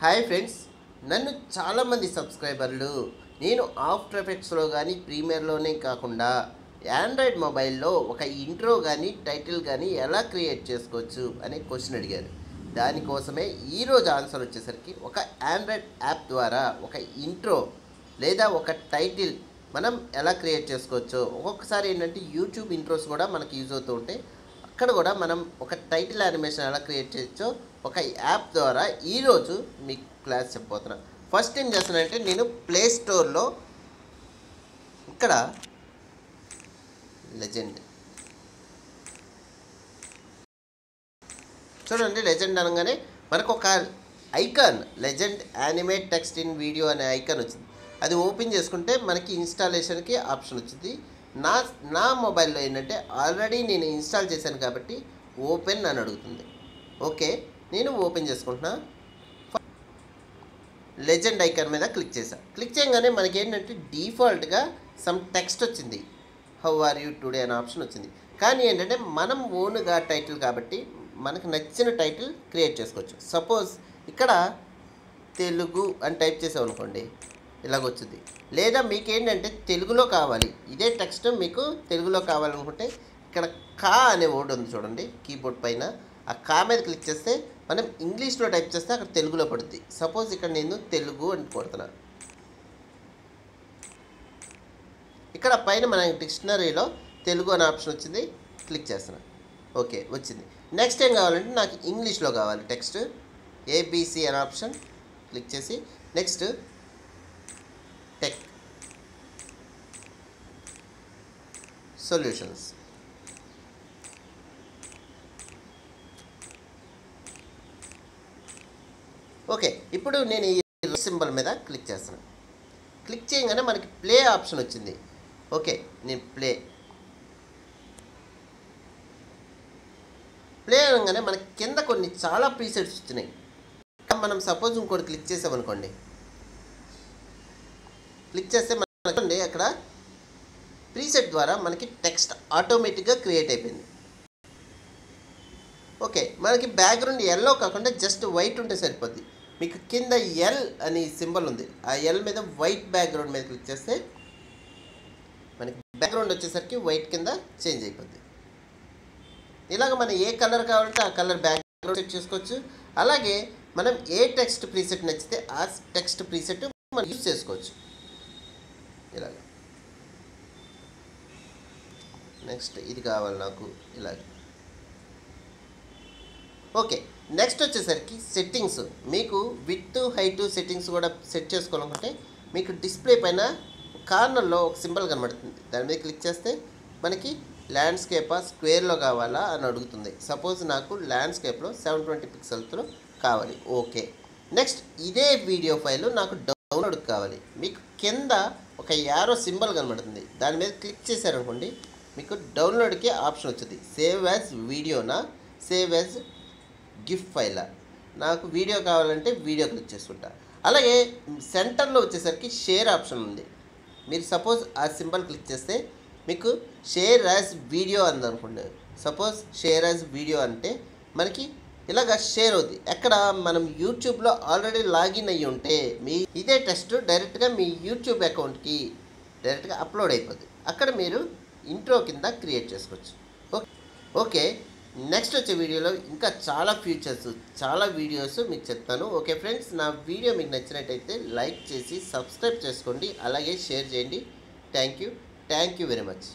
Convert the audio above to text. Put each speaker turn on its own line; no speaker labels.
Hi friends, నన్ను చాలామంది సబ్స్క్రైబర్లు నేను ఆఫ్టర్ ఎఫెక్ట్స్లో కానీ ప్రీమియర్లోనే కాకుండా ఆండ్రాయిడ్ మొబైల్లో ఒక ఇంట్రో కానీ టైటిల్ కానీ ఎలా క్రియేట్ చేసుకోవచ్చు అనే క్వశ్చన్ అడిగారు. దానికోసమే ఈరోజు ఆన్సర్ వచ్చేసరికి ఒక ఆండ్రాయిడ్ యాప్ ద్వారా ఒక ఇంట్రో లేదా ఒక టైటిల్ మనం ఎలా క్రియేట్ చేసుకోవచ్చో. ఒక్కొక్కసారి ఏంటంటే యూట్యూబ్ ఇంట్రోస్ కూడా మనకి యూజ్ అవుతూ ఉంటాయి. అక్కడ కూడా మనం ఒక టైటిల్ యానిమేషన్ ఎలా క్రియేట్ చేయొచ్చో ఒక యాప్ ద్వారా ఈరోజు మీకు క్లాస్ చెప్పబోతున్నాను. ఫస్ట్ ఏం చేస్తానంటే నేను ప్లే స్టోర్లో ఇక్కడ లెజెండ్ చూడండి. లెజెండ్ అనగానే మనకు ఒక icon legend animate text in video అనే ఐకాన్ వచ్చింది. అది ఓపెన్ చేసుకుంటే మనకి ఇన్స్టాలేషన్కి ఆప్షన్ వచ్చింది. నా మొబైల్లో ఏంటంటే ఆల్రెడీ నేను ఇన్స్టాల్ చేశాను కాబట్టి ఓపెన్ అని అడుగుతుంది. ఓకే, నేను ఓపెన్ చేసుకుంటున్నా. లెజెండ్ ఐకాన్ మీద క్లిక్ చేశాను. క్లిక్ చేయగానే మనకి ఏంటంటే డిఫాల్ట్గా సమ్ టెక్స్ట్ వచ్చింది. హౌ ఆర్ యూ టుడే అనే ఆప్షన్ వచ్చింది. కానీ ఏంటంటే మనం ఓన్గా టైటిల్ కాబట్టి మనకు నచ్చిన టైటిల్ క్రియేట్ చేసుకోవచ్చు. సపోజ్ ఇక్కడ తెలుగు అని టైప్ చేసాం అనుకోండి, ఇలాగొచ్చింది. లేదా మీకేంటంటే తెలుగులో కావాలి, ఇదే టెక్స్ట్ మీకు తెలుగులో కావాలనుకుంటే ఇక్కడ కా అనే వర్డ్ ఉంది చూడండి కీబోర్డ్ పైన. ఆ కా మీద క్లిక్ చేస్తే మనం ఇంగ్లీష్లో టైప్ చేస్తే అక్కడ తెలుగులో పడుద్ది. సపోజ్ ఇక్కడ నేను తెలుగు అని కొడుతున్నా. ఇక్కడ పైన మన డిక్షనరీలో తెలుగు అనే ఆప్షన్ వచ్చింది. క్లిక్ చేస్తున్నా. ఓకే, వచ్చింది. నెక్స్ట్ ఏం కావాలంటే నాకు ఇంగ్లీష్లో కావాలి టెక్స్ట్. ఏబిసి అనే ఆప్షన్ క్లిక్ చేసి నెక్స్ట్ టెక్ సొల్యూషన్స్. ఓకే, ఇప్పుడు నేను ఈ సింబల్ మీద క్లిక్ చేస్తాను. క్లిక్ చేయగానే మనకి ప్లే ఆప్షన్ వచ్చింది. ఓకే, నేను ప్లే అనగానే మనకి కింద కొన్ని చాలా ప్రీసెట్స్ వచ్చినాయి. మనం సపోజ్ ఇంకోటి క్లిక్ చేసామనుకోండి, క్లిక్ చేస్తే మనకి అక్కడ ప్రీసెట్ ద్వారా మనకి టెక్స్ట్ ఆటోమేటిక్గా క్రియేట్ అయిపోయింది. ఓకే, మనకి బ్యాక్గ్రౌండ్ ఎల్లో కాకుండా జస్ట్ వైట్ ఉంటే సరిపోద్ది. మీకు కింద ఎల్ అని సింబల్ ఉంది. ఆ ఎల్ మీద వైట్ బ్యాక్గ్రౌండ్ మీద క్లిక్ చేస్తే మనకి బ్యాక్గ్రౌండ్ వచ్చేసరికి వైట్ కింద చేంజ్ అయిపోద్ది. ఇలాగ మనం ఏ కలర్ కావాలంటే ఆ కలర్ బ్యాక్గ్రౌండ్ సెట్ చేసుకోవచ్చు. అలాగే మనం ఏ టెక్స్ట్ ప్రీసెట్ నచ్చితే ఆ టెక్స్ట్ ప్రీసెట్ మనం యూజ్ చేసుకోవచ్చు. ఇలాగ నెక్స్ట్ ఇది కావాలి నాకు ఇలాగ. ఓకే, నెక్స్ట్ వచ్చేసరికి సెట్టింగ్స్. మీకు విత్ హైట్ సెట్టింగ్స్ కూడా సెట్ చేసుకోవాలనుకుంటే మీకు డిస్ప్లే పైన కార్నర్లో ఒక సింబల్ కనబడుతుంది. దాని మీద క్లిక్ చేస్తే మనకి ల్యాండ్స్కేపా స్క్వేర్లో కావాలా అని అడుగుతుంది. సపోజ్ నాకు ల్యాండ్స్కేప్లో 720 పిక్సెల్స్లో కావాలి. ఓకే, నెక్స్ట్ ఇదే వీడియో ఫైల్ నాకు డౌన్లోడ్ కావాలి. మీకు కింద ఒక యారో సింబల్ కనబడుతుంది. దాని మీద క్లిక్ చేశారనుకోండి, మీకు డౌన్లోడ్కి ఆప్షన్ వచ్చింది. సేవ్ యాజ్ వీడియోనా, సేవ్ యాజ్ గిఫ్ ఫైలా. నాకు వీడియో కావాలంటే వీడియో క్లిక్ చేసుకుంటా. అలాగే సెంటర్లో వచ్చేసరికి షేర్ ఆప్షన్ ఉంది. మీరు సపోజ్ ఆ సింబల్ క్లిక్ చేస్తే మీకు షేర్ యాజ్ వీడియో అందనుకోండి. సపోజ్ షేర్ యాజ్ వీడియో అంటే మనకి ఇలాగ షేర్ అవుతుంది. ఎక్కడ మనం యూట్యూబ్లో ఆల్రెడీ లాగిన్ అయ్యి ఉంటే మీ ఇదే టెక్స్ట్ డైరెక్ట్గా మీ యూట్యూబ్ అకౌంట్కి డైరెక్ట్గా అప్లోడ్ అయిపోద్ది. అక్కడ మీరు ఇంట్రో కింద క్రియేట్ చేసుకోవచ్చు. ఓకే, నెక్స్ట్ వచ్చే వీడియోలో ఇంకా చాలా ఫీచర్స్, చాలా వీడియోస్ మీకు చెప్తాను. ఓకే ఫ్రెండ్స్, నా వీడియో మీకు నచ్చినట్టయితే లైక్ చేసి సబ్స్క్రైబ్ చేసుకోండి. అలాగే షేర్ చేయండి. Thank you very much.